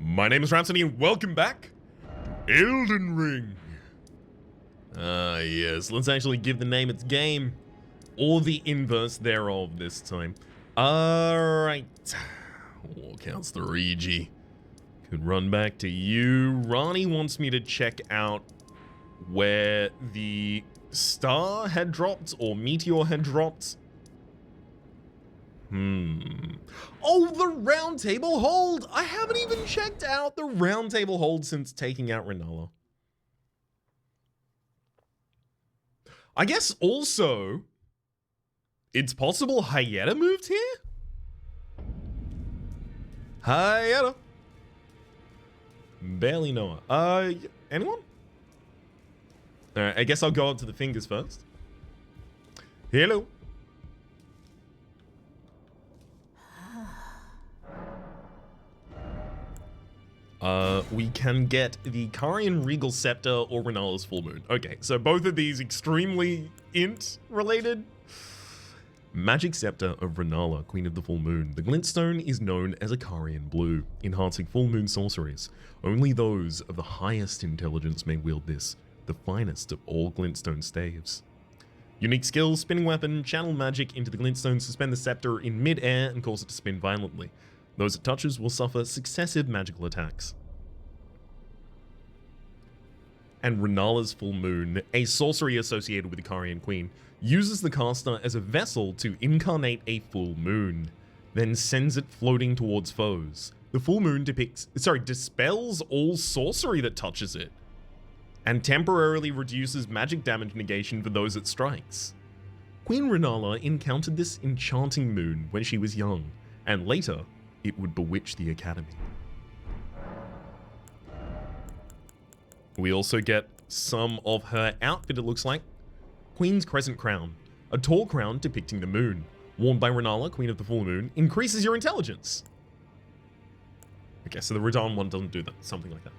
My name is Rhapsody and welcome back to Elden Ring. Yes, let's actually give the name its game, or the inverse thereof this time. Alright, what counts the Regi? Could run back to you. Rani wants me to check out where the star had dropped, or meteor had dropped. Oh, the Roundtable Hold! I haven't even checked out the Roundtable Hold since taking out Rennala. I guess also, it's possible Hyetta moved here? Hyetta. Barely know her. Anyone? Alright, I guess I'll go up to the fingers first. Hello. We can get the Carian Regal Scepter or Rennala's Full Moon. Okay, so both of these extremely int related. Magic Scepter of Rennala, Queen of the Full Moon. The glintstone is known as a Carian Blue, enhancing full moon sorceries. Only those of the highest intelligence may wield this, the finest of all glintstone staves. Unique skills, spinning weapon, channel magic into the glintstone, suspend the scepter in mid-air and cause it to spin violently. Those it touches will suffer successive magical attacks. And Rennala's Full Moon, a sorcery associated with the Carian Queen, uses the caster as a vessel to incarnate a full moon, then sends it floating towards foes. The full moon dispels all sorcery that touches it, and temporarily reduces magic damage negation for those it strikes. Queen Rennala encountered this enchanting moon when she was young, and later, it would bewitch the Academy. We also get some of her outfit, it looks like. Queen's Crescent Crown, a tall crown depicting the moon. Worn by Rennala, Queen of the Full Moon, increases your intelligence. Okay, so the Radahn one doesn't do that, something like that.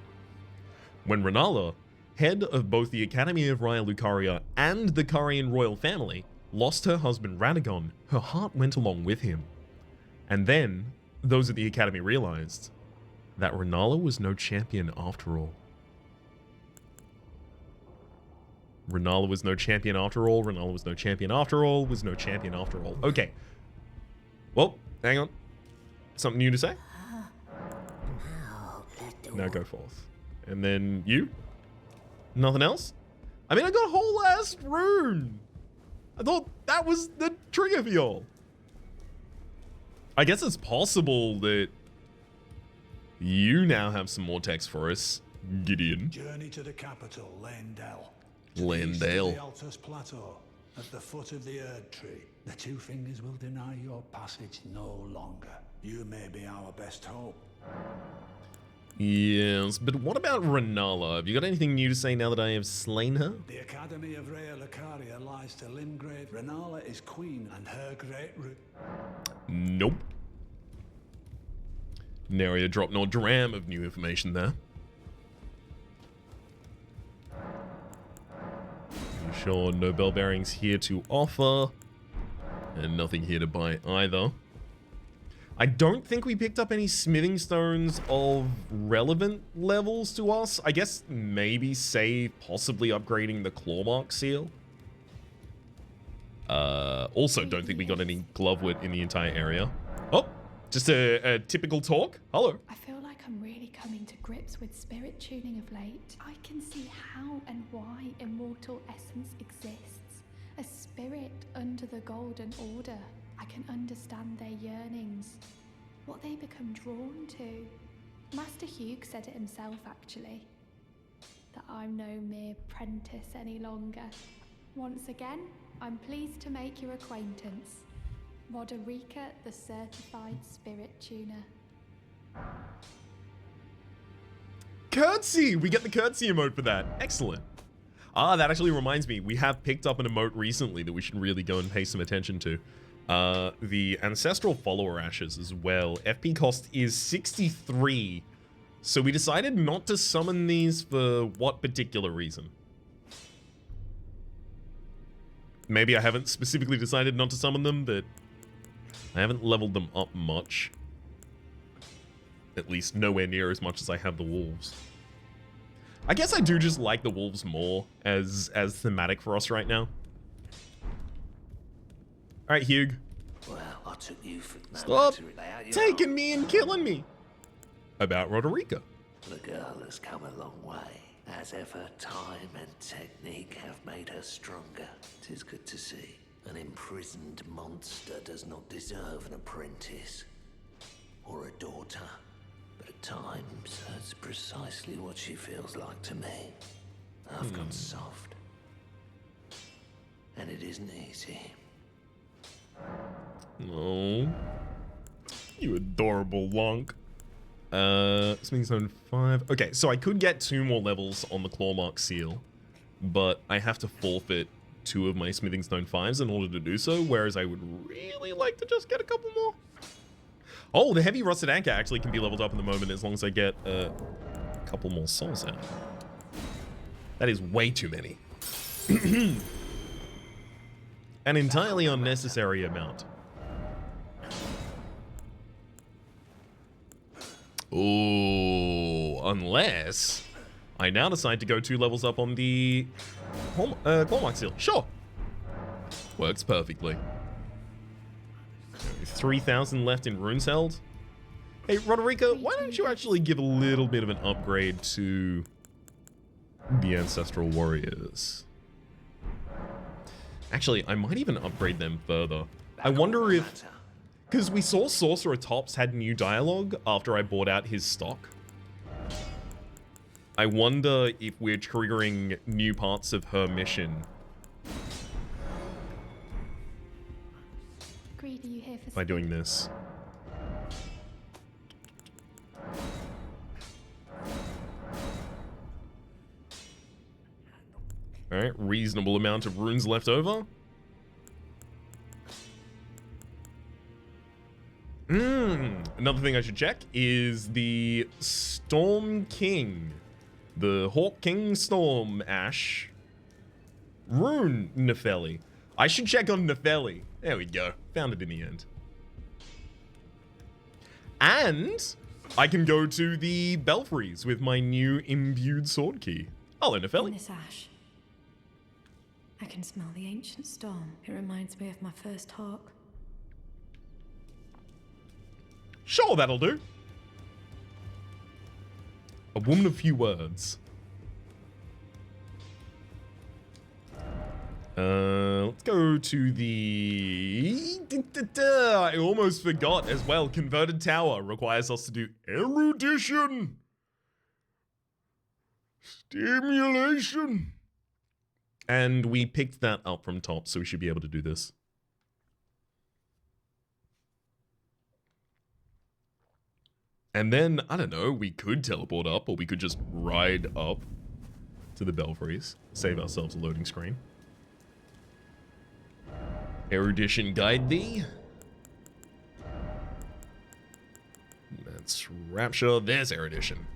When Rennala, head of both the Academy of Raya Lucaria and the Carian royal family, lost her husband Radagon, her heart went along with him. And then, those at the Academy realized that Rennala was no champion after all. Rennala was no champion after all. Rennala was no champion after all. Was no champion after all. Okay. Well, hang on. Something new to say? Now go forth. And then you? Nothing else? I mean, I got a whole ass rune. I thought that was the trigger for y'all. I guess it's possible that you now have some more text for us, Gideon. Journey to the capital, Landale. Landale. The Altus Plateau, at the foot of the Erd Tree. The Two Fingers will deny your passage no longer. You may be our best hope. Yes, but what about Rennala? Have you got anything new to say now that I have slain her? The Academy of Raya Lucaria lies to Limgrave. Rennala is queen, and her great root. Nope. Nary a drop nor dram of new information there. I'm sure no bell bearings here to offer, and nothing here to buy either. I don't think we picked up any smithing stones of relevant levels to us. I guess maybe save possibly upgrading the clawmark seal. Also don't think we got any glovewood in the entire area. Oh, just a typical talk. Hello. I feel like I'm really coming to grips with spirit tuning of late. I can see how and why immortal essence exists. A spirit under the Golden Order. I can understand their yearnings, what they become drawn to. Master Hugh said it himself, actually, that I'm no mere apprentice any longer. Once again, I'm pleased to make your acquaintance. Roderica, the Certified Spirit Tuner. Curtsy! We get the curtsy emote for that. Excellent. Ah, that actually reminds me. We have picked up an emote recently that we should really go and pay some attention to. The Ancestral Follower Ashes as well. FP cost is 63. So we decided not to summon these for what particular reason? Maybe I haven't specifically decided not to summon them, but I haven't leveled them up much. At least nowhere near as much as I have the wolves. I guess I do just like the wolves more as thematic for us right now. Alright, Hugh. Well, I took you for no Stop matter how you taking are. me and killing me. About Roderica. The girl has come a long way. As ever, time and technique have made her stronger. 'Tis good to see. An imprisoned monster does not deserve an apprentice. Or a daughter. But at times, that's precisely what she feels like to me. I've got soft. And it isn't easy. Oh. You adorable lonk. Smithing Stone 5. Okay, so I could get 2 more levels on the Clawmark Seal, but I have to forfeit 2 of my Smithing Stone 5s in order to do so, whereas I would really like to just get a couple more. Oh, the Heavy Rusted Anchor actually can be leveled up in the moment as long as I get a couple more souls out. That is way too many. An entirely unnecessary amount. Oh, unless I now decide to go 2 levels up on the Clawmark Seal. Sure. Works perfectly. 3,000 left in Runes Held. Hey, Roderica, why don't you actually give a little bit of an upgrade to the Ancestral Warriors? Actually, I might even upgrade them further. I wonder if... Because we saw Sorcerer Tops had new dialogue after I bought out his stock. I wonder if we're triggering new parts of her mission. Greed, are you here for By doing this. Alright, reasonable amount of runes left over. Another thing I should check is the Storm King. The Hawk King Storm Ash. Rune Nepheli. I should check on Nepheli. There we go. Found it in the end. And I can go to the Belfries with my new imbued sword key. Hello, In Nepheli. this ash, I can smell the ancient storm. It reminds me of my first hawk. Sure, that'll do. A woman of few words. Let's go to the... I almost forgot as well. Converted Tower requires us to do erudition. Stimulation. And we picked that up from top, so we should be able to do this. And then, I don't know, we could teleport up, or we could just ride up to the Belfries. Save ourselves a loading screen. Erudition guide thee. That's Rapture. There's Erudition.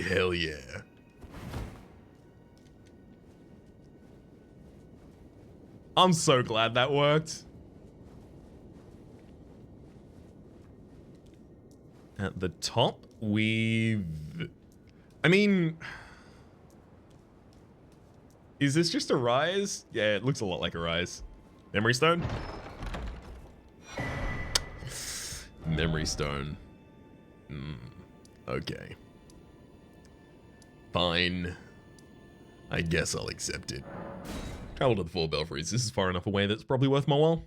Hell yeah. I'm so glad that worked. At the top, we've... I mean... Is this just a rise? Yeah, it looks a lot like a rise. Memory Stone? Memory Stone. Okay. Fine. I guess I'll accept it. Travel to the Four Belfries. This is far enough away that's probably worth my while.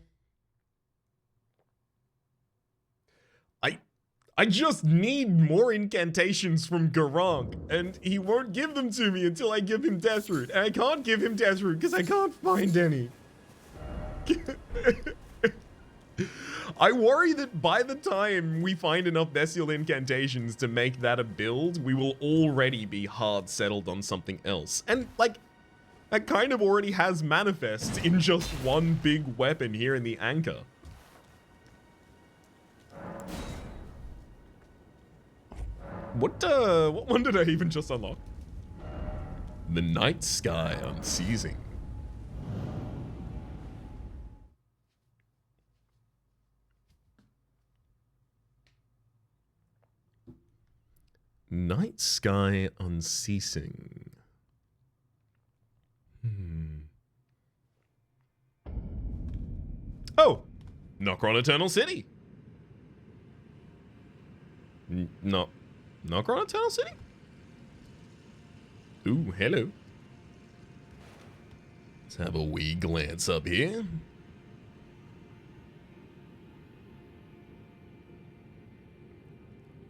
I just need more incantations from Garang, and he won't give them to me until I give him Deathroot, and I can't give him Deathroot because I can't find any. I worry that by the time we find enough Bestial incantations to make that a build, we will already be hard settled on something else. And, like, that kind of already has Manifest in just one big weapon here in the Anchor. What one did I even just unlock? The night sky unceasing. Night sky unceasing. Oh! Nokron Eternal City. No. Nokron Eternal City? Ooh, hello. Let's have a wee glance up here.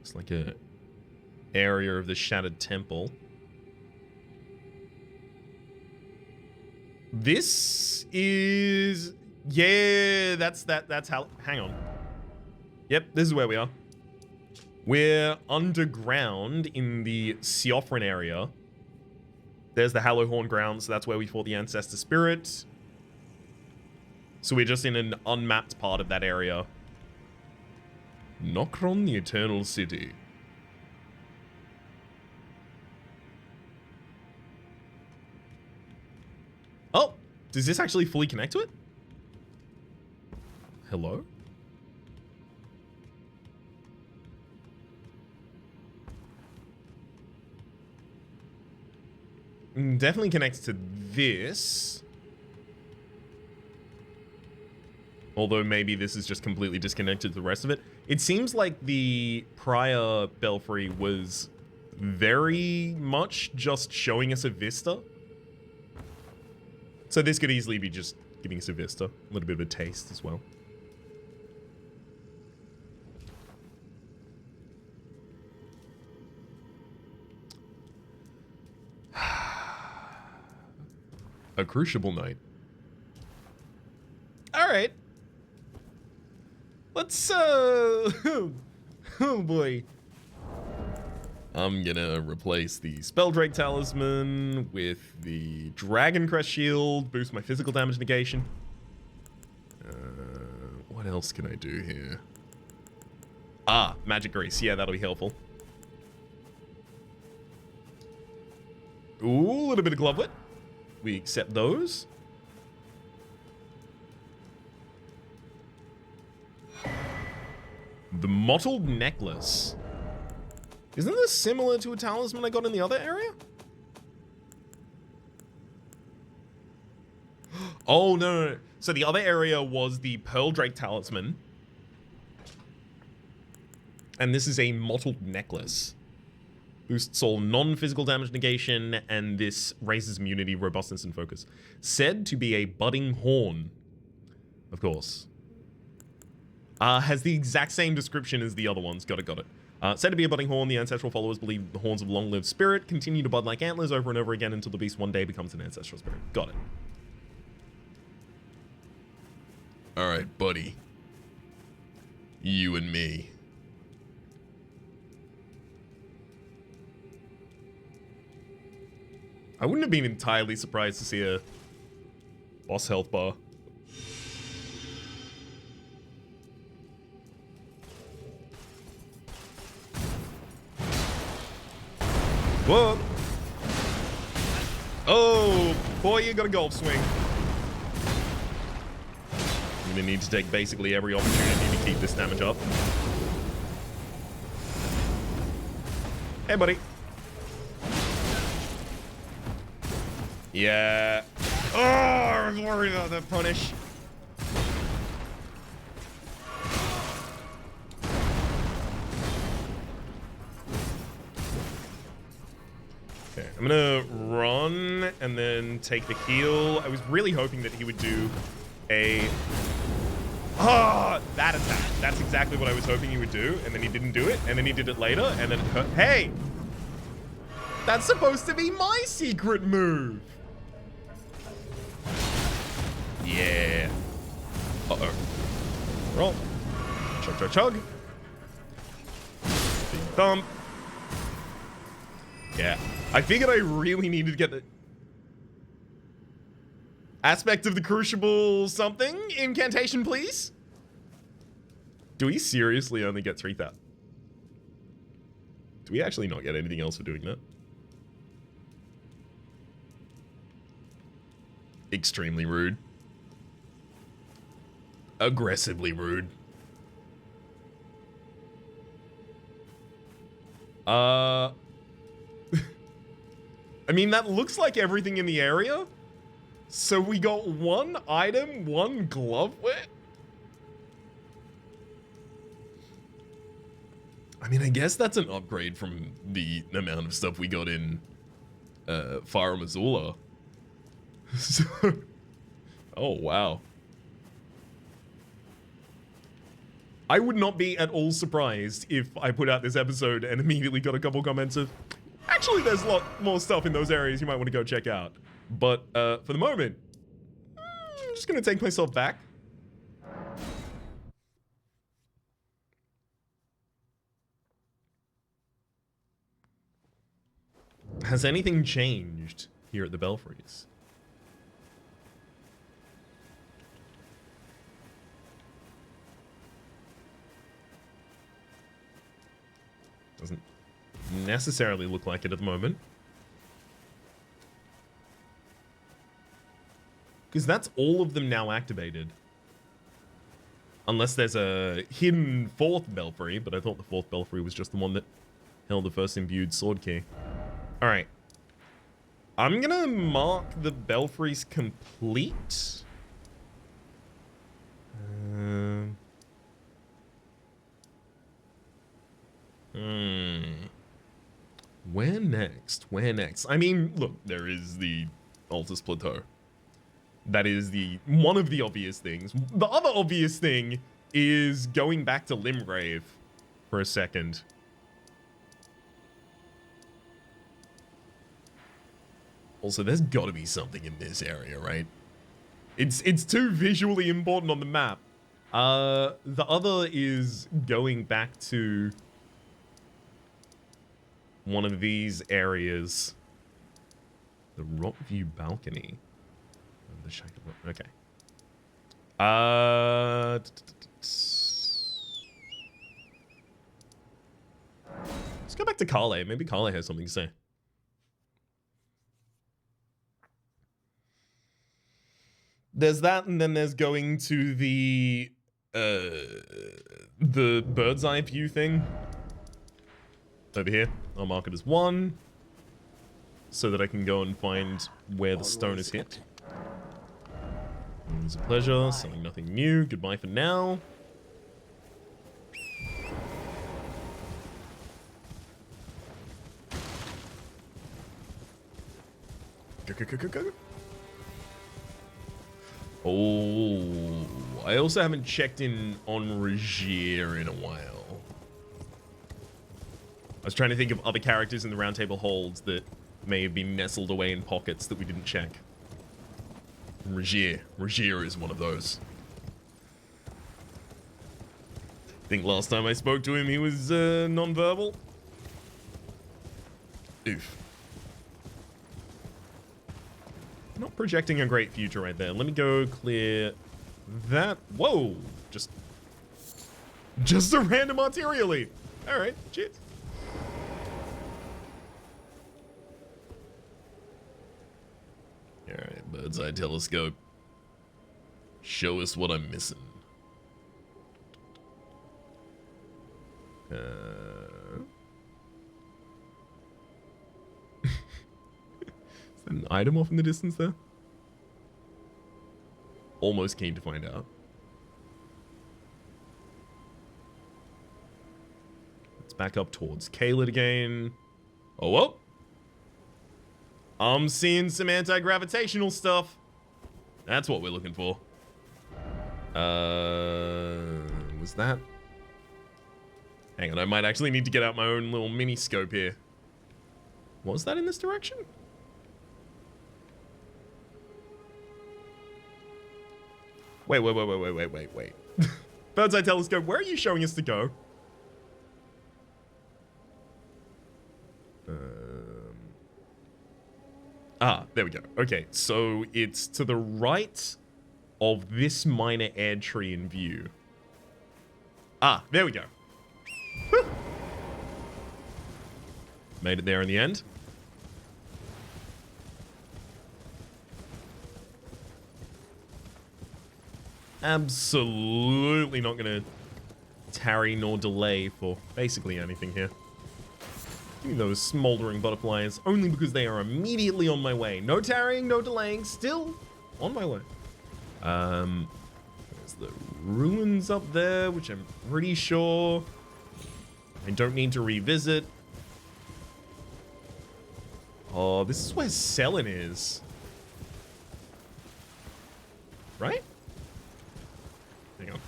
It's like a area of the Shattered Temple. This is... Yeah, that's how... Hang on. Yep, this is where we are. We're underground in the Siofran area. There's the Hallowhorn grounds, so that's where we fought the Ancestor Spirit. So we're just in an unmapped part of that area. Nokron, the Eternal City. Oh, does this actually fully connect to it? Hello? Definitely connects to this. Although maybe this is just completely disconnected to the rest of it. It seems like the prior belfry was very much just showing us a vista. So this could easily be just giving us a vista. A little bit of a taste as well. A crucible night. All right. Let's oh boy. I'm gonna replace the Spelldrake Talisman with the Dragon Crest Shield, boost my physical damage negation. What else can I do here? Ah, Magic Grease. Yeah, that'll be helpful. Ooh, a little bit of Glovewit. We accept those. The Mottled Necklace. Isn't this similar to a talisman I got in the other area? Oh, no. So the other area was the Pearl Drake Talisman. And this is a Mottled Necklace. Boosts all non-physical damage negation, and this raises immunity, robustness, and focus. Said to be a budding horn. Of course. Has the exact same description as the other ones. Got it. Said to be a budding horn, the ancestral followers believe the horns of long-lived spirit continue to bud like antlers over and over again until the beast one day becomes an ancestral spirit. Got it. Alright, buddy. You and me. I wouldn't have been entirely surprised to see a boss health bar. Whoa! Oh, boy, you got a golf swing. You're gonna need to take basically every opportunity to keep this damage up. Hey, buddy. Yeah. Oh, I was worried about that punish. Okay, I'm gonna run and then take the heal. I was really hoping that he would do a... that attack. That's exactly what I was hoping he would do, and then he didn't do it, and then he did it later, and then it hurt. Hey! That's supposed to be my secret move! Yeah. Uh-oh. Roll. Chug. Big thump. Yeah. I figured I really needed to get the... Aspect of the Crucible something? Incantation, please? Do we seriously only get 3,000? Do we actually not get anything else for doing that? Extremely rude. Aggressively rude. I mean, that looks like everything in the area. So we got one item, one glove wet. I mean, I guess that's an upgrade from the amount of stuff we got in Fire Missoula. So, oh, wow. I would not be at all surprised if I put out this episode and immediately got a couple comments of, actually, there's a lot more stuff in those areas you might want to go check out. But for the moment, I'm just going to take myself back. Has anything changed here at the Belfries? Doesn't necessarily look like it at the moment. Because that's all of them now activated. Unless there's a hidden fourth Belfry, but I thought the fourth Belfry was just the one that held the first imbued sword key. Alright. I'm gonna mark the Belfries complete. Where next? Where next? I mean, look, there is the Altus Plateau. That is one of the obvious things. The other obvious thing is going back to Limgrave for a second. Also, there's got to be something in this area, right? It's too visually important on the map. The other is going back to one of these areas. The Rockview Balcony. The Shack of Rock. Okay. Let's go back to Kale. Maybe Kale has something to say. There's that, and then there's going to the bird's eye view thing. Over here. I'll mark it as 1. So that I can go and find where the stone is hit. It was a pleasure. Selling nothing new. Goodbye for now. Go, go, go, go, go. Oh, I also haven't checked in on Regier in a while. I was trying to think of other characters in the Roundtable Hold that may have been nestled away in pockets that we didn't check. Regier is one of those. I think last time I spoke to him, he was non-verbal. Oof. Not projecting a great future right there. Let me go clear that. Whoa! Just a random arterial lead. All right, cheers. All right, bird's eye telescope. Show us what I'm missing. Is that an item off in the distance there? Almost keen to find out. Let's back up towards Caelid again. Oh, well. I'm seeing some anti-gravitational stuff. That's what we're looking for. Was that? Hang on, I might actually need to get out my own little mini scope here. Was that in this direction? Wait. Bird's eye telescope, where are you showing us to go? There we go. Okay, so it's to the right of this minor air tree in view. There we go. Made it there in the end. absolutely not going to tarry nor delay for basically anything here. Give me those smoldering butterflies, only because they are immediately on my way. No tarrying, no delaying, still on my way. There's the ruins up there, which I'm pretty sure I don't need to revisit. Oh, this is where Selin is. Right? Hang on.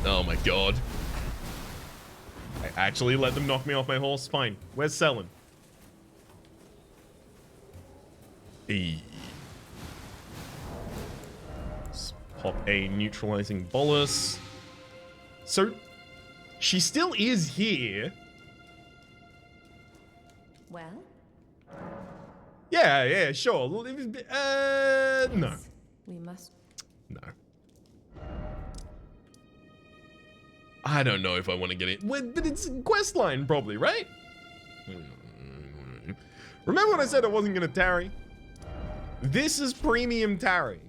Oh my god. I actually let them knock me off my horse? Fine. Where's Selin? Let's pop a neutralizing bolus. So, she still is here. Well? Yeah, sure. No. We must. No. I don't know if I want to get it. But it's questline, probably, right? Remember when I said I wasn't going to tarry? This is premium tarry.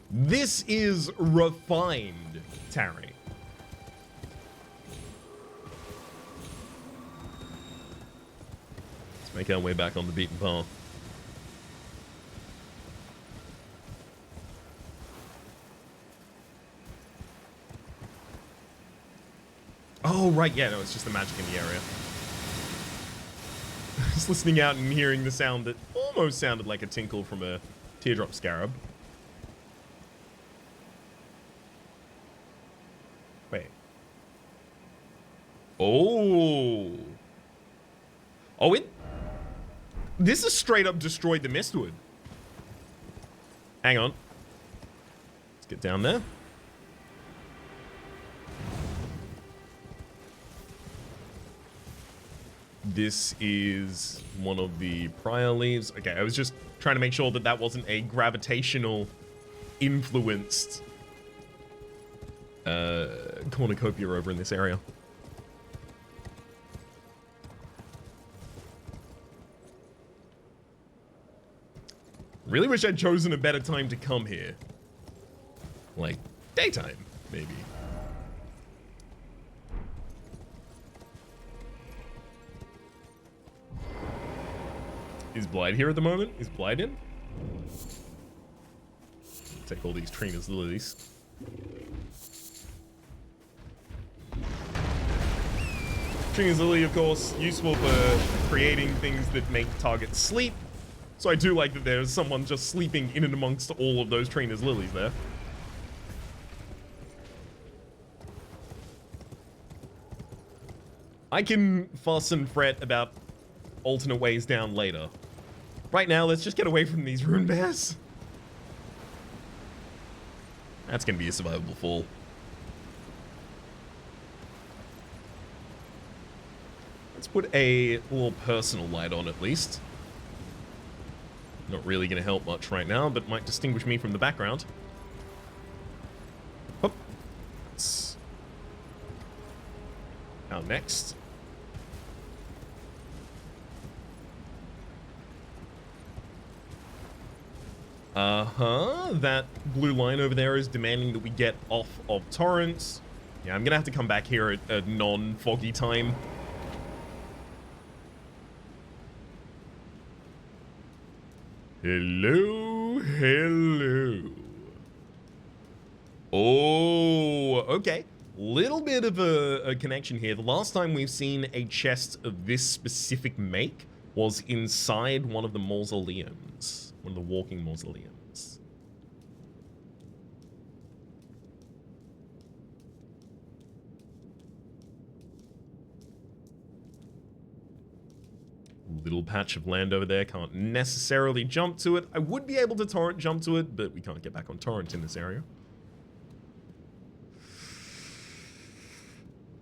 This is refined tarry. Let's make our way back on the beaten path. Oh, right, yeah, no, it's just the magic in the area. Just listening out and hearing the sound that almost sounded like a tinkle from a teardrop scarab. Wait. Oh. Oh, this has straight up destroyed the Mistwood. Hang on. Let's get down there. This is one of the prior leaves. Okay, I was just trying to make sure that that wasn't a gravitational influenced cornucopia over in this area. Really wish I'd chosen a better time to come here. Like, daytime, maybe. Is Blyde here at the moment? Is Blyde in? Take all these Trina's lilies. Trina's lily, of course, useful for creating things that make targets sleep. So I do like that there's someone just sleeping in and amongst all of those Trina's lilies there. I can fuss and fret about alternate ways down later. Right now, let's just get away from these rune bears. That's gonna be a survivable fall. Let's put a little personal light on at least. Not really gonna help much right now, but might distinguish me from the background. Hop. Now next. That blue line over there is demanding that we get off of torrents. Yeah, I'm gonna have to come back here at a non-foggy time. Hello, hello. Oh, okay. Little bit of a connection here. The last time we've seen a chest of this specific make was inside one of the mausoleums. One of the walking mausoleums. Little patch of land over there. Can't necessarily jump to it. I would be able to torrent jump to it, but we can't get back on torrent in this area.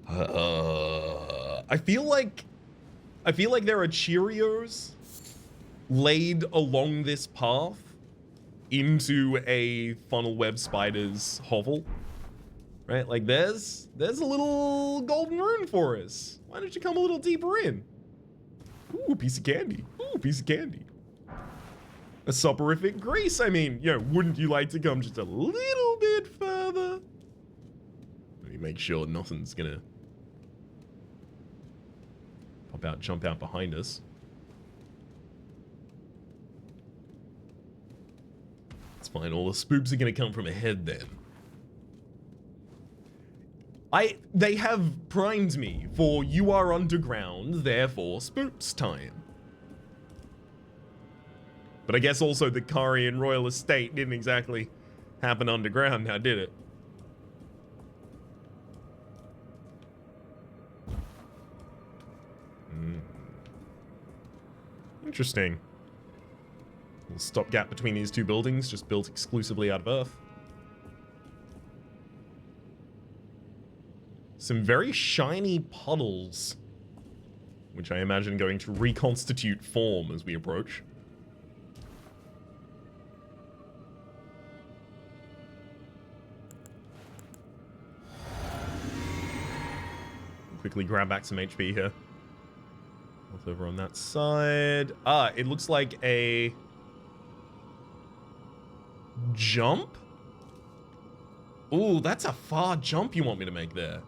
I feel like there are Cheerios laid along this path into a funnel web spider's hovel. Right? Like there's a little golden rune for us. Why don't you come a little deeper in? Ooh, piece of candy. Ooh, piece of candy. A soporific grease. I mean, you know, wouldn't you like to come just a little bit further? Let me make sure nothing's gonna pop out, jump out behind us. It's fine. All the spoops are gonna come from ahead then. They have primed me for you are underground, therefore spoops time. But I guess also the Carian Royal Estate didn't exactly happen underground now, did it? Interesting. Little stopgap between these two buildings, just built exclusively out of earth. Some very shiny puddles, which I imagine going to reconstitute form as we approach. Quickly grab back some HP here. What's over on that side? Ah, it looks like a jump? Ooh, that's a far jump you want me to make there.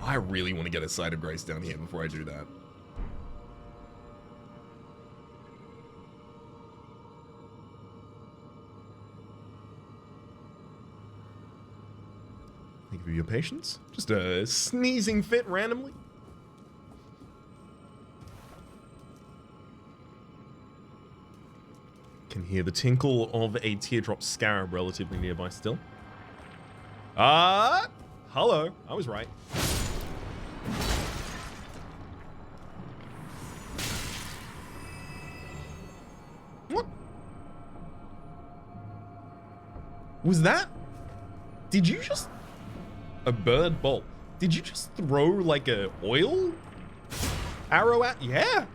I really want to get a Sight of Grace down here before I do that. Thank you for your patience. Just a sneezing fit randomly. Can hear the tinkle of a teardrop scarab relatively nearby still. Hello. I was right. What? Was that? Did you just... A bird bolt. Did you just throw like a oil arrow at? Yeah.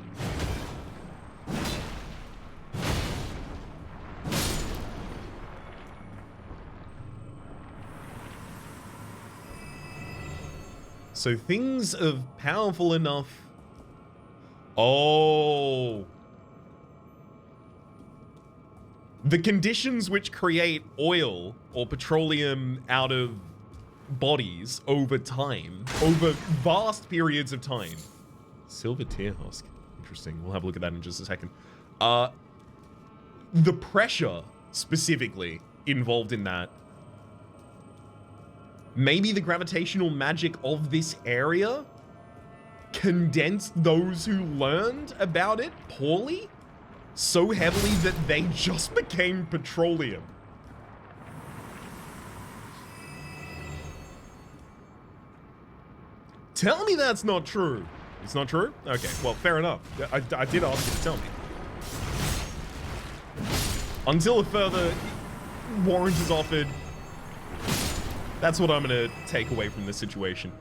So things of powerful enough. Oh. The conditions which create oil or petroleum out of bodies over time, over vast periods of time. Silver tear husk. Interesting. We'll have a look at that in just a second. The pressure specifically involved in that. Maybe the gravitational magic of this area condensed those who learned about it poorly so heavily that they just became petroleum. Tell me that's not true. It's not true? Okay, well, fair enough. I did ask you to tell me. Until a further warrant is offered, that's what I'm gonna take away from this situation.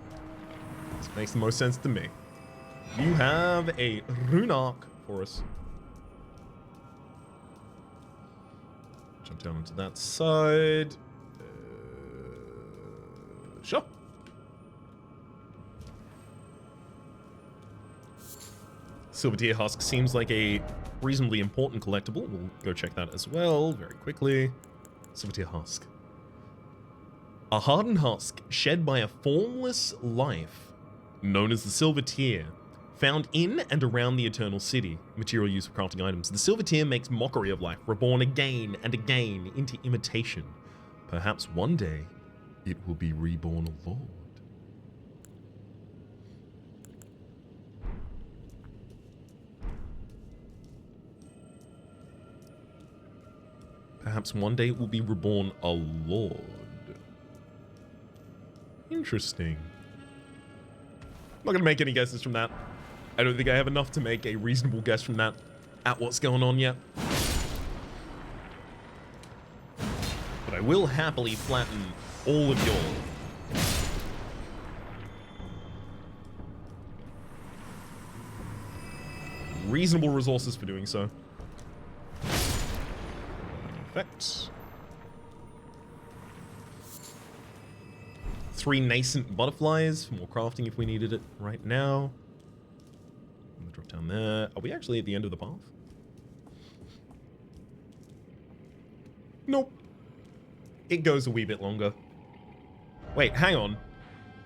This makes the most sense to me. You have a rune arc for us. Jump down onto that side. Sure. Silver Deer Husk seems like a reasonably important collectible. We'll go check that as well very quickly. Silver Deer Husk. A hardened husk shed by a formless life, known as the Silver Tear, found in and around the Eternal City. Material used for crafting items. The Silver Tear makes mockery of life, reborn again and again into imitation. Perhaps one day, it will be reborn a lord. Perhaps one day it will be reborn a lord. Interesting. I'm not going to make any guesses from that. I don't think I have enough to make a reasonable guess from that at what's going on yet. But I will happily flatten all of your... reasonable resources for doing so. Perfect. 3 nascent butterflies for more crafting if we needed it right now. On the Drop down there. Are we actually at the end of the path? Nope. It goes a wee bit longer. Wait, hang on.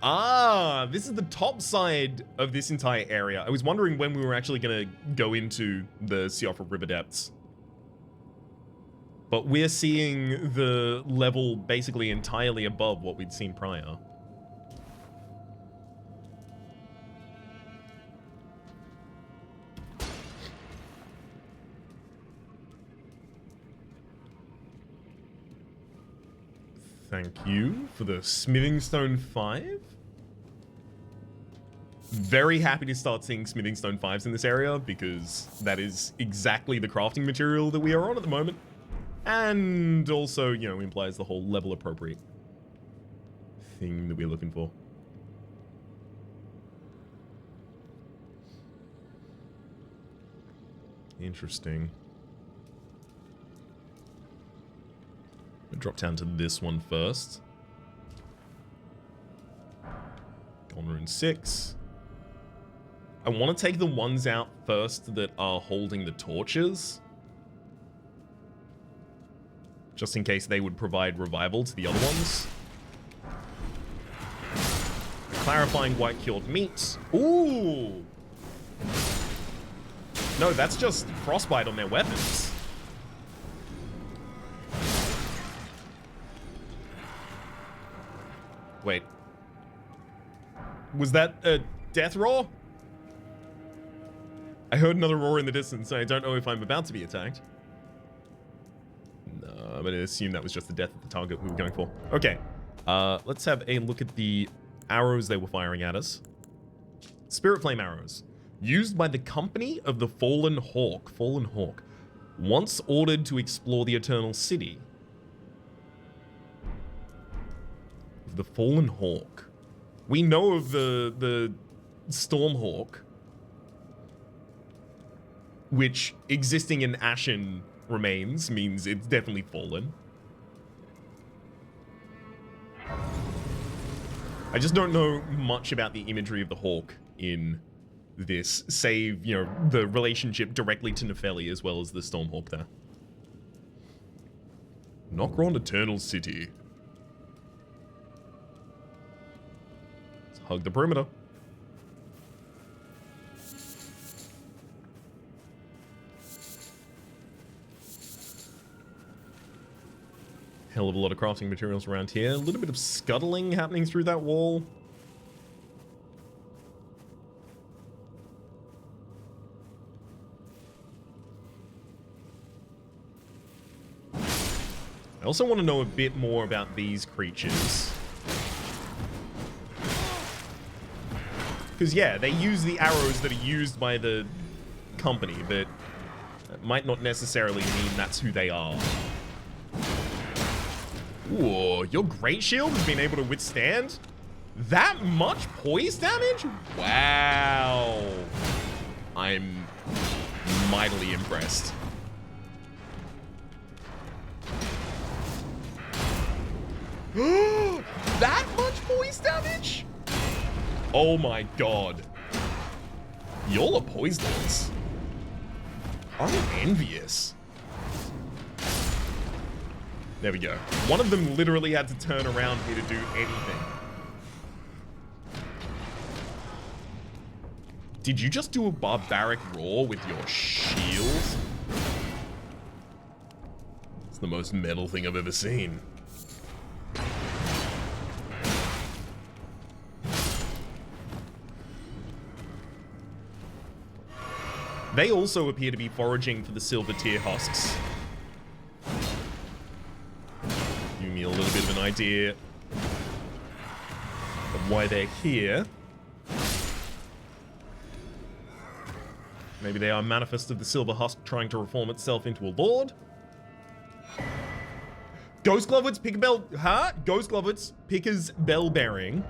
Ah, this is the top side of this entire area. I was wondering when we were actually going to go into the Siofra River depths. But we're seeing the level basically entirely above what we'd seen prior. Thank you for the smithing stone 5. Very happy to start seeing smithing stone 5s in this area because that is exactly the crafting material that we are on at the moment. And also, you know, implies the whole level appropriate thing that we're looking for. Interesting. I'll drop down to this one first. Golden Rune 6. I want to take the ones out first that are holding the torches. Just in case they would provide revival to the other ones. Clarifying white cured meat. Ooh! No, that's just frostbite on their weapons. Wait. Was that a death roar? I heard another roar in the distance, and I don't know if I'm about to be attacked. No, I'm going to assume that was just the death of the target we were going for. Okay. Let's have a look at the arrows they were firing at us. Spirit Flame arrows. Used by the Company of the Fallen Hawk. Fallen Hawk. Once ordered to explore the Eternal City. The Fallen Hawk. We know of the Stormhawk, which existing in ashen remains means it's definitely fallen. I just don't know much about the imagery of the Hawk in this, save, you know, the relationship directly to Nefeli as well as the Stormhawk there. Nokron Eternal City. Let's hug the perimeter. Hell of a lot of crafting materials around here. A little bit of scuttling happening through that wall. I also want to know a bit more about these creatures. Because, yeah, they use the arrows that are used by the Company, but that might not necessarily mean that's who they are. Ooh, your Great Shield has been able to withstand that much poise damage? Wow. I'm mightily impressed. That much poise damage? Oh my god. Y'all are poise lords. I'm envious. There we go. One of them literally had to turn around here to do anything. Did you just do a barbaric roar with your shield? It's the most metal thing I've ever seen. They also appear to be foraging for the silver tier husks. Give me a little bit of an idea of why they're here. Maybe they are manifest of the silver husk trying to reform itself into a lord. Ghost Glovewood's pick a bell, huh? Ghost Glovewood's Picker's Bell Bearing.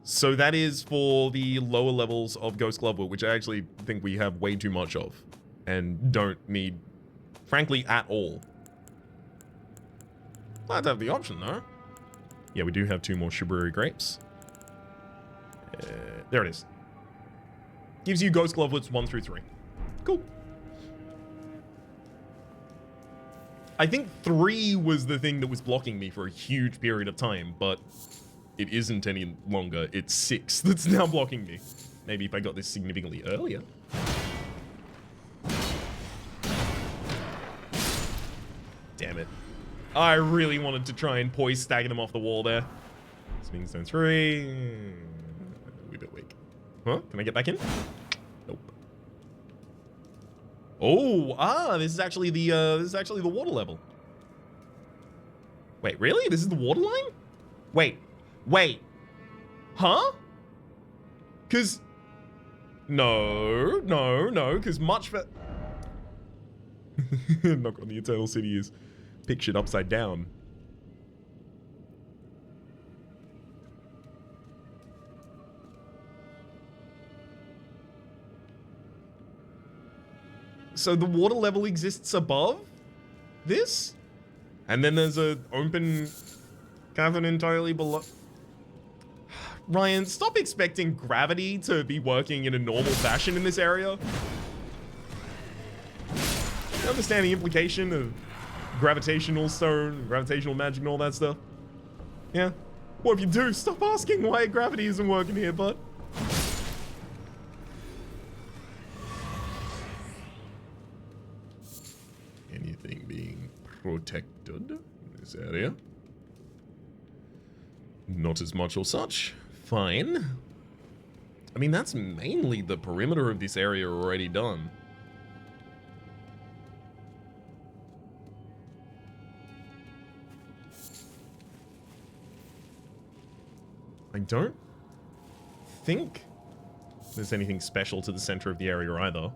So that is for the lower levels of Ghost Glovewood, which I actually think we have way too much of and don't need, frankly, at all. Glad to have the option, though. Yeah, we do have 2 more Shibuya grapes. There it is. Gives you ghost glovelets 1 through 3. Cool. I think 3 was the thing that was blocking me for a huge period of time, but it isn't any longer. It's 6 that's now blocking me. Maybe if I got this significantly earlier. Damn it. I really wanted to try and poise stagger them off the wall there. Swing stone 3. A bit weak. Huh? Can I get back in? Nope. Oh, this is actually the water level. Wait, really? This is the water line? Wait. Huh? Cause no, cause much for Nokron, the Eternal City is pictured upside down. So the water level exists above this? And then there's a open cavern entirely below. Ryan, stop expecting gravity to be working in a normal fashion in this area. You understand the implication of gravitational stone, gravitational magic and all that stuff? Yeah? Well, if you do, stop asking why gravity isn't working here, bud. Anything being protected in this area? Not as much or such. Fine. I mean, that's mainly the perimeter of this area already done. I don't think there's anything special to the center of the area either.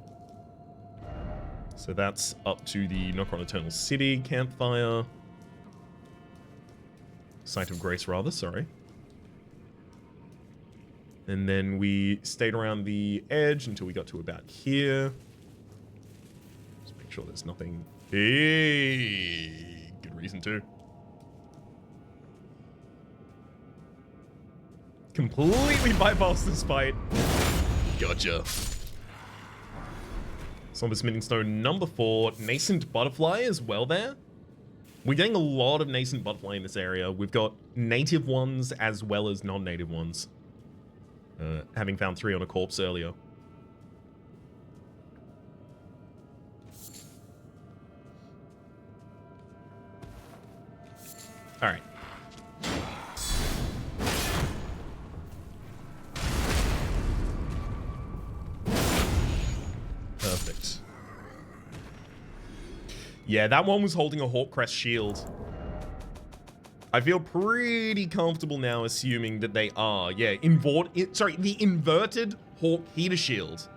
So that's up to the Nokron Eternal City campfire. Site of Grace, rather, sorry. And then we stayed around the edge until we got to about here. Just make sure there's nothing. Hey, good reason to. Completely bypass this fight. Gotcha. Somber Smithing Stone number 4. Nascent Butterfly as well there. We're getting a lot of Nascent Butterfly in this area. We've got native ones as well as non-native ones. Having found 3 on a corpse earlier. Alright. Perfect. Yeah, that one was holding a Hawk Crest shield. I feel pretty comfortable now assuming that they are. Yeah, the inverted Hawk heater shield.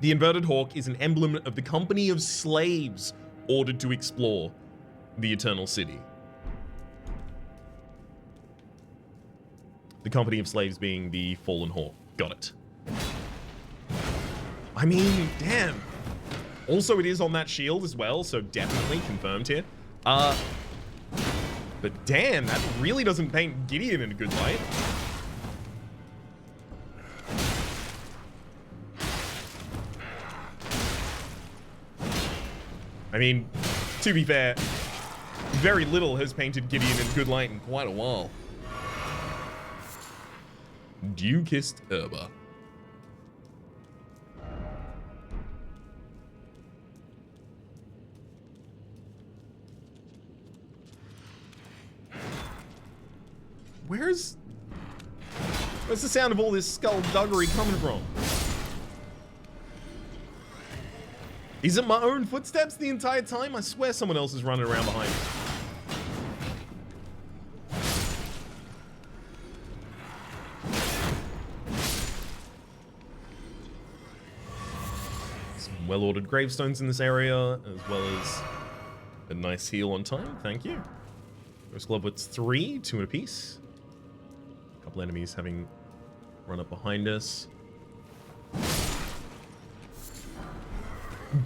The inverted Hawk is an emblem of the company of slaves ordered to explore the Eternal City. The company of slaves being the Fallen Hawk. Got it. I mean, damn. Also, it is on that shield as well, so definitely confirmed here. But damn, that really doesn't paint Gideon in a good light. I mean, to be fair, very little has painted Gideon in a good light in quite a while. Dew-kissed Herba. Where's the sound of all this skullduggery coming from? Is it my own footsteps the entire time? I swear someone else is running around behind me. Some well-ordered gravestones in this area, as well as a nice heal on time. Thank you. Ghost Glovelets 3, 2 apiece. Couple enemies having run up behind us.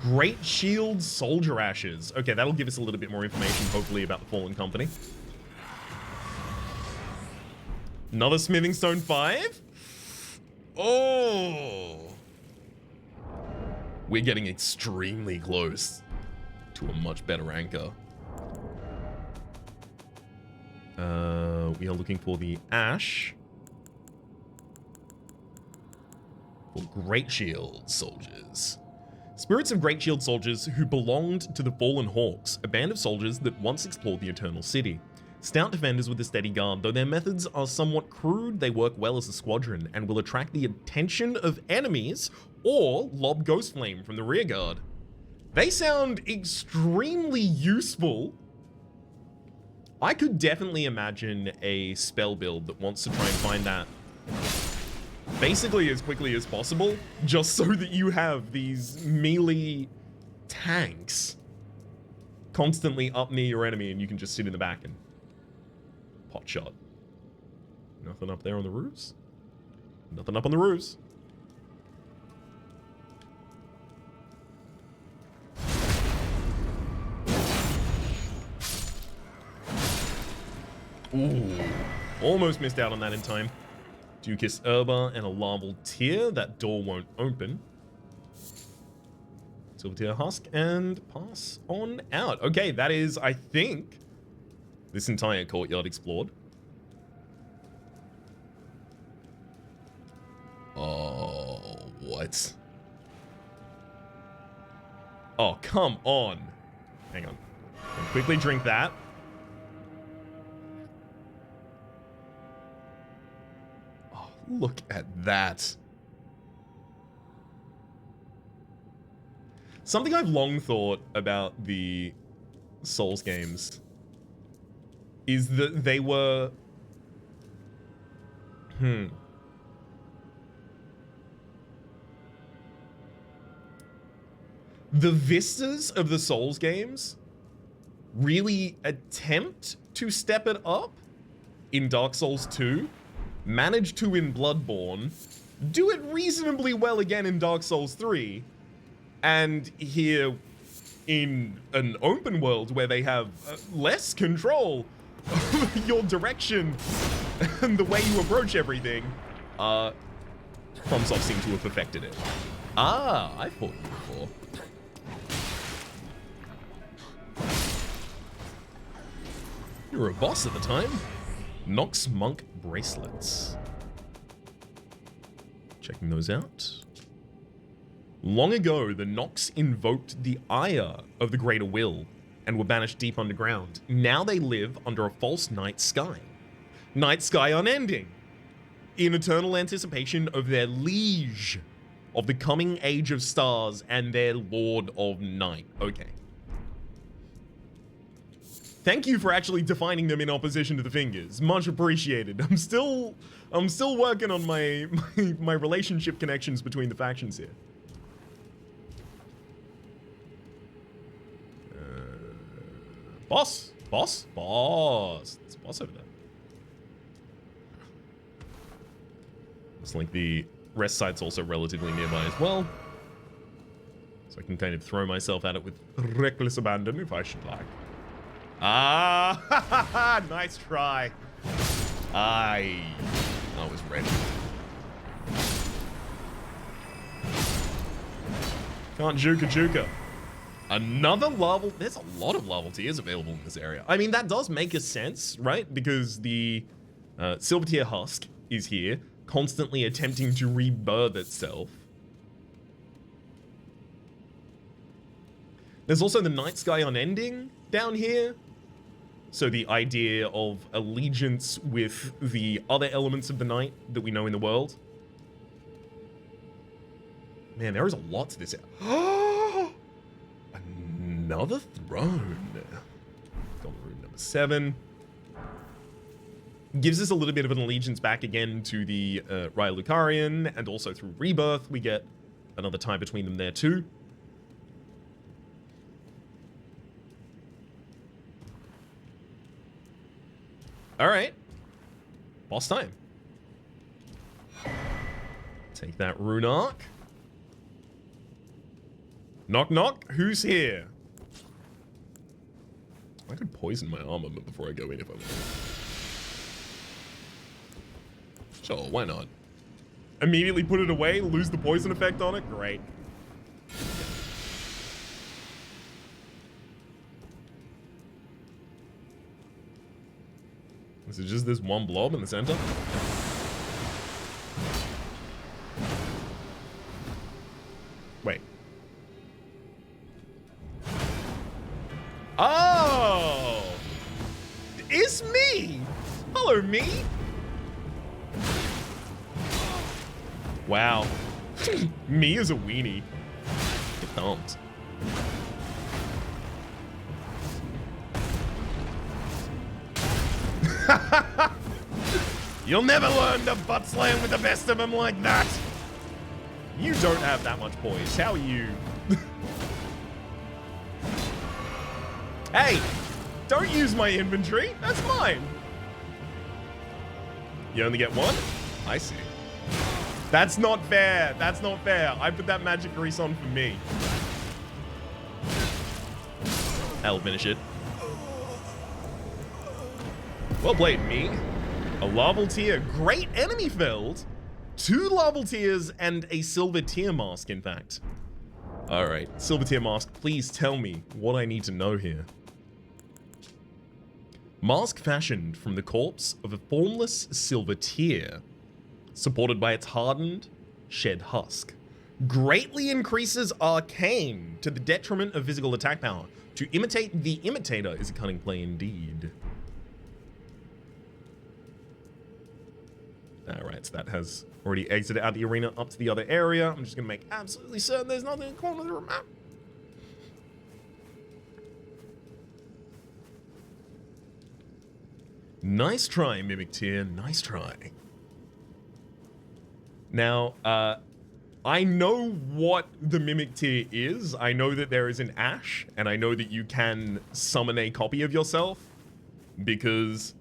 Great Shield Soldier Ashes. Okay, that'll give us a little bit more information, hopefully, about the Fallen Company. Another Smithing Stone 5? Oh! We're getting extremely close to a much better anchor. We are looking for the Ash. For Great Shield soldiers. Spirits of Great Shield soldiers who belonged to the Fallen Hawks, a band of soldiers that once explored the Eternal City. Stout defenders with a steady guard, though their methods are somewhat crude, they work well as a squadron and will attract the attention of enemies or lob Ghost Flame from the rear guard. They sound extremely useful. I could definitely imagine a spell build that wants to try and find that basically as quickly as possible, just so that you have these melee tanks constantly up near your enemy and you can just sit in the back and pot shot. Nothing up there on the roofs? Nothing up on the roofs. Ooh, almost missed out on that in time. Ducus Herba and a Larval Tear. That door won't open. Silver Tear Husk and pass on out. Okay, that is, I think, this entire courtyard explored. Oh, what? Oh, come on. Hang on. I'll quickly drink that. Look at that. Something I've long thought about the Souls games is that they were... The vistas of the Souls games really attempt to step it up in Dark Souls 2. Managed to in Bloodborne, do it reasonably well again in Dark Souls 3, and here in an open world where they have less control over your direction and the way you approach everything, FromSoft seem to have perfected it. Ah, I fought you before. You were a boss at the time. Nox Monk bracelets. Checking those out. Long ago, the Nox invoked the ire of the Greater Will and were banished deep underground. Now they live under a false night sky. Night sky unending. In eternal anticipation of their liege of the coming age of stars and their lord of night. Okay. Thank you for actually defining them in opposition to the fingers. Much appreciated. I'm still working on my relationship connections between the factions here. Boss. There's a boss over there. Looks like the rest site's also relatively nearby as well. So I can kind of throw myself at it with reckless abandon if I should like. Ah, nice try. I was ready. Can't juka. Another level. There's a lot of level tiers available in this area. I mean, that does make a sense, right? Because the Silver Tier Husk is here, constantly attempting to rebirth itself. There's also the Night Sky Unending down here. So the idea of allegiance with the other elements of the night that we know in the world. Man, there is a lot to this. Another throne. Golden Rune number 7. Gives us a little bit of an allegiance back again to the Raya Lucarian, and also through Rebirth, we get another tie between them there too. All right, boss time. Take that rune arc. Knock knock, who's here? I could poison my armament before I go in if I want. Sure, why not? Immediately put it away, lose the poison effect on it. Great. Is it just this one blob in the center? Wait. Oh! It's me! Hello, me! Wow. Me is a weenie. Get thumped. You'll never learn to butt slam with the best of them like that. You don't have that much poise. How are you? Hey, don't use my inventory. That's mine. You only get one? I see. That's not fair. That's not fair. I put that magic grease on for me. I'll finish it. Well played, me. A larval tier. Great enemy filled. 2 larval tiers and a silver tier mask, in fact. Alright, silver tier mask, please tell me what I need to know here. Mask fashioned from the corpse of a formless silver tear, supported by its hardened, shed husk. Greatly increases arcane to the detriment of physical attack power. To imitate the imitator is a cunning play indeed. Alright, so that has already exited out the arena up to the other area. I'm just gonna make absolutely certain there's nothing in the corner of the map. Nice try, Mimic Tier. Nice try. Now, I know what the Mimic Tier is. I know that there is an Ash, and I know that you can summon a copy of yourself, because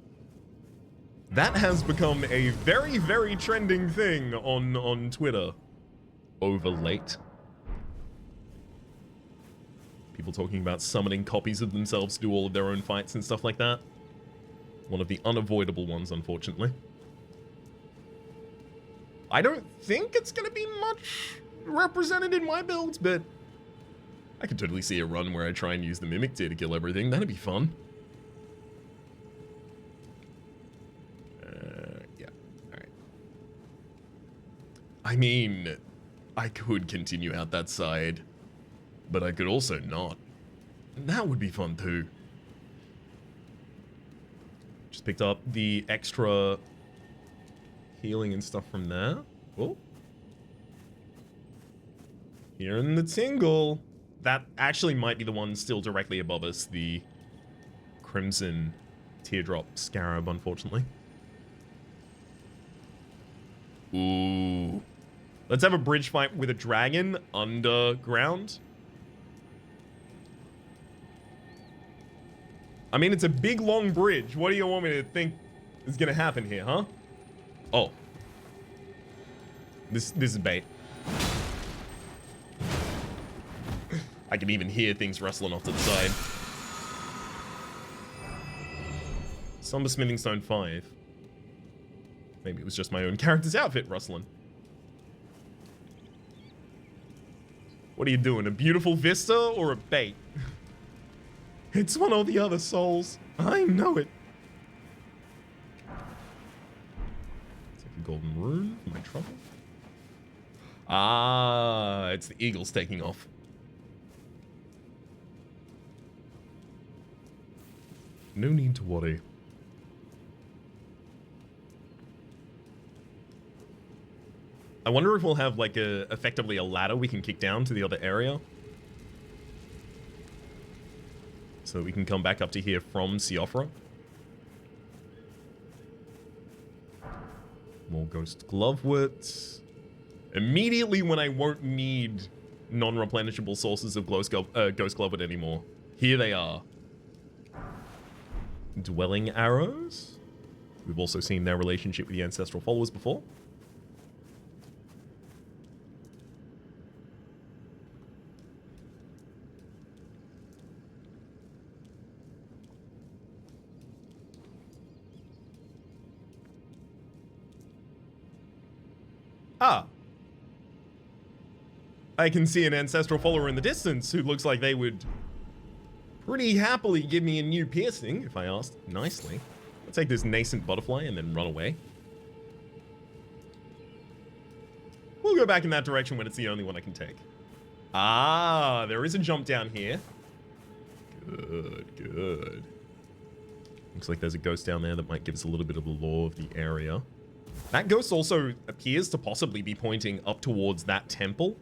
that has become a very, very trending thing on Twitter over late. People talking about summoning copies of themselves to do all of their own fights and stuff like that. One of the unavoidable ones, unfortunately. I don't think it's going to be much represented in my builds, but I could totally see a run where I try and use the Mimic Tier to kill everything. That'd be fun. Yeah, alright. I mean, I could continue out that side, but I could also not. That would be fun too. Just picked up the extra healing and stuff from there. Oh. Hearing the tingle. That actually might be the one still directly above us, the Crimson Teardrop Scarab, unfortunately. Ooh. Let's have a bridge fight with a dragon underground. I mean, it's a big, long bridge. What do you want me to think is gonna happen here, huh? Oh. This is bait. I can even hear things rustling off to the side. Somber Smithing Stone 5. Maybe it was just my own character's outfit rustling. What are you doing? A beautiful vista or a bait? It's one or the other, Souls. I know it. Take a golden rune for my trouble. Ah, it's the eagles taking off. No need to worry. I wonder if we'll have like effectively a ladder we can kick down to the other area. So we can come back up to here from Siofra. More Ghost Glovewort. Immediately when I won't need non-replenishable sources of Ghost Glovewort anymore. Here they are. Dwelling Arrows. We've also seen their relationship with the Ancestral Followers before. Ah. I can see an ancestral follower in the distance who looks like they would pretty happily give me a new piercing if I asked nicely. I'll take this nascent butterfly and then run away. We'll go back in that direction when it's the only one I can take. Ah, there is a jump down here. Good, good. Looks like there's a ghost down there that might give us a little bit of the lore of the area. That ghost also appears to possibly be pointing up towards that temple.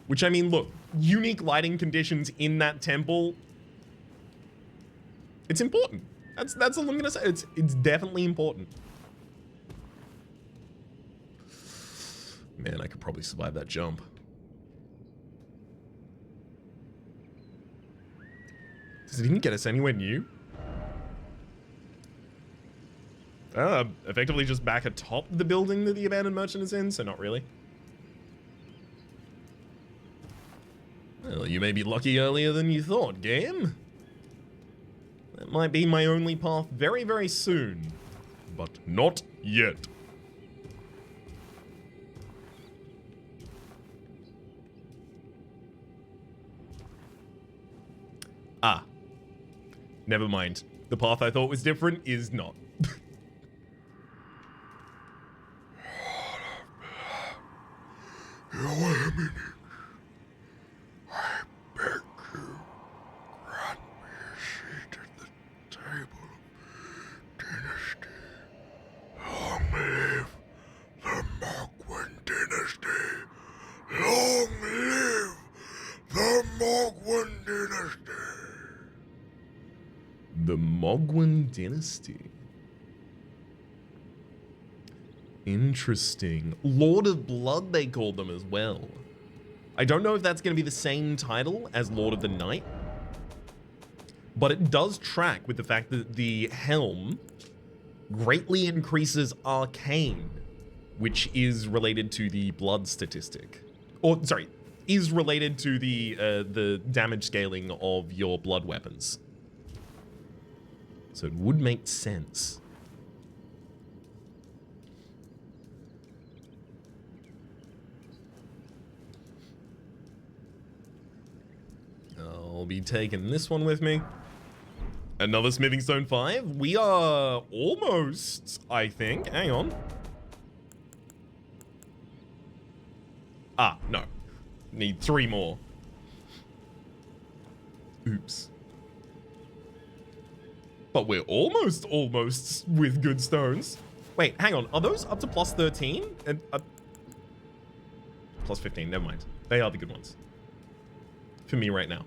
Which, I mean, look, unique lighting conditions in that temple. It's important. That's all I'm gonna say. It's definitely important. Man, I could probably survive that jump. Does it even get us anywhere new? Effectively just back atop the building that the abandoned merchant is in, so not really. Well, you may be lucky earlier than you thought, game. That might be my only path very, very soon. But not yet. Ah. Never mind. The path I thought was different is not. I beg you, grant me a seat at the table of dynasty. Long live the Mogwai dynasty! Long live the Mogwai dynasty! The Mogwai dynasty. Interesting. Lord of Blood, they called them as well. I don't know if that's going to be the same title as Lord of the Night, but it does track with the fact that the helm greatly increases arcane, which is related to the blood statistic. Or, sorry, is related to the damage scaling of your blood weapons. So it would make sense. I'll be taking this one with me. Another Smithing Stone 5. We are almost, I think. Hang on. Ah, no. Need 3 more. Oops. But we're almost with good stones. Wait, hang on. Are those up to plus 13? And plus 15, never mind. They are the good ones. For me right now.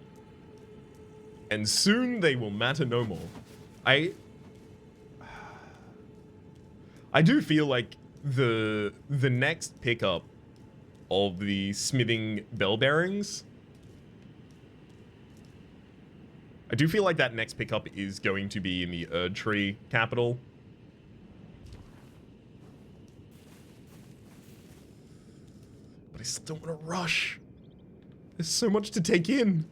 And soon they will matter no more. I do feel like the next pickup of the smithing bell bearings, I do feel like that next pickup is going to be in the Erdtree capital. But I still don't want to rush. There's so much to take in.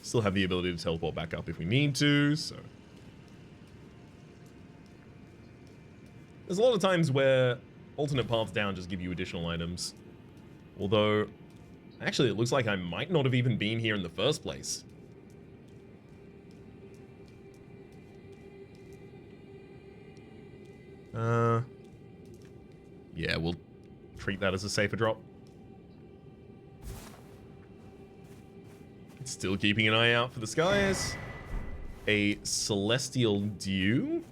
Still have the ability to teleport back up if we need to, so. There's a lot of times where alternate paths down just give you additional items. Although, actually it looks like I might not have even been here in the first place. Yeah, we'll treat that as a safer drop. Still keeping an eye out for the skies. A Celestial Dew.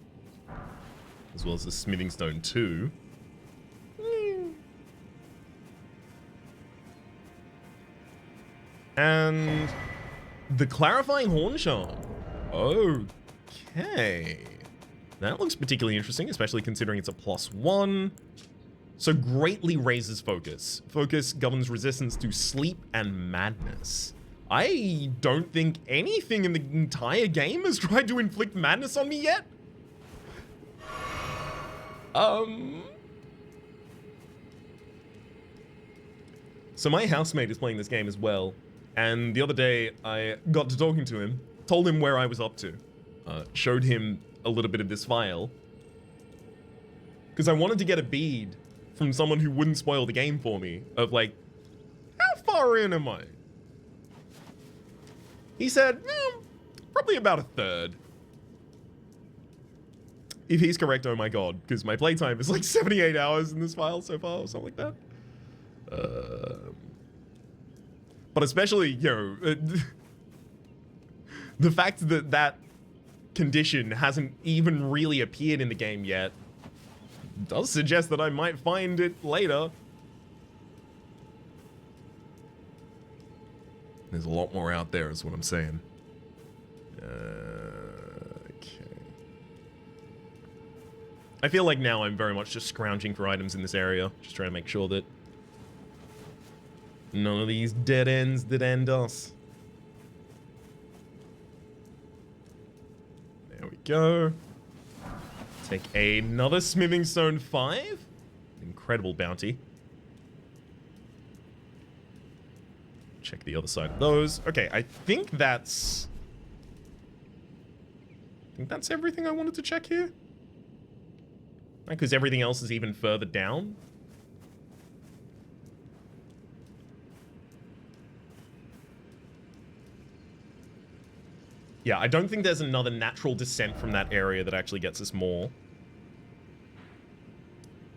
As well as the Smithing Stone 2. And the Clarifying Horn Charm. Okay. That looks particularly interesting, especially considering it's a +1. So greatly raises focus. Focus governs resistance to sleep and madness. I don't think anything in the entire game has tried to inflict madness on me yet. So my housemate is playing this game as well, and the other day I got to talking to him, told him where I was up to, showed him a little bit of this file, Because I wanted to get a bead from someone who wouldn't spoil the game for me of like, how far in am I? He said, probably about a third. If he's correct, oh my god, because my playtime is like 78 hours in this file so far, or something like that. But especially, you know, the fact that that condition hasn't even really appeared in the game yet does suggest that I might find it later. There's a lot more out there, is what I'm saying. Okay. I feel like now I'm very much just scrounging for items in this area, just trying to make sure that none of these dead ends that end us. There we go. Take another Smithing Stone 5. Incredible bounty. Check the other side of those. Okay, I think that's everything I wanted to check here. Because everything else is even further down. Yeah, I don't think there's another natural descent from that area that actually gets us more.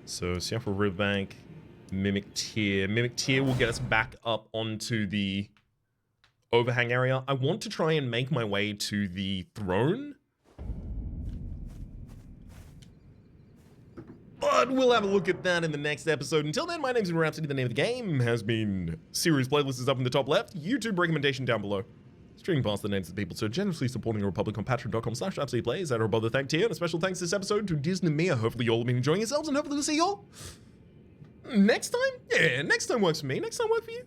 So, Seattle Riverbank, Mimic Tier. Mimic Tier will get us back up onto the overhang area. I want to try and make my way to the throne. But we'll have a look at that in the next episode. Until then, my name's Rhapsody. The name of the game has been Series Playlist is up in the top left. YouTube recommendation down below. Streaming past the names of the people so generously supporting the Republic on patreon.com/RhapsodyPlays. That are above the thank tier. And a special thanks this episode to Disney Mia. Hopefully you all have been enjoying yourselves and hopefully we'll see you all next time. Yeah, next time works for me. Next time work for you.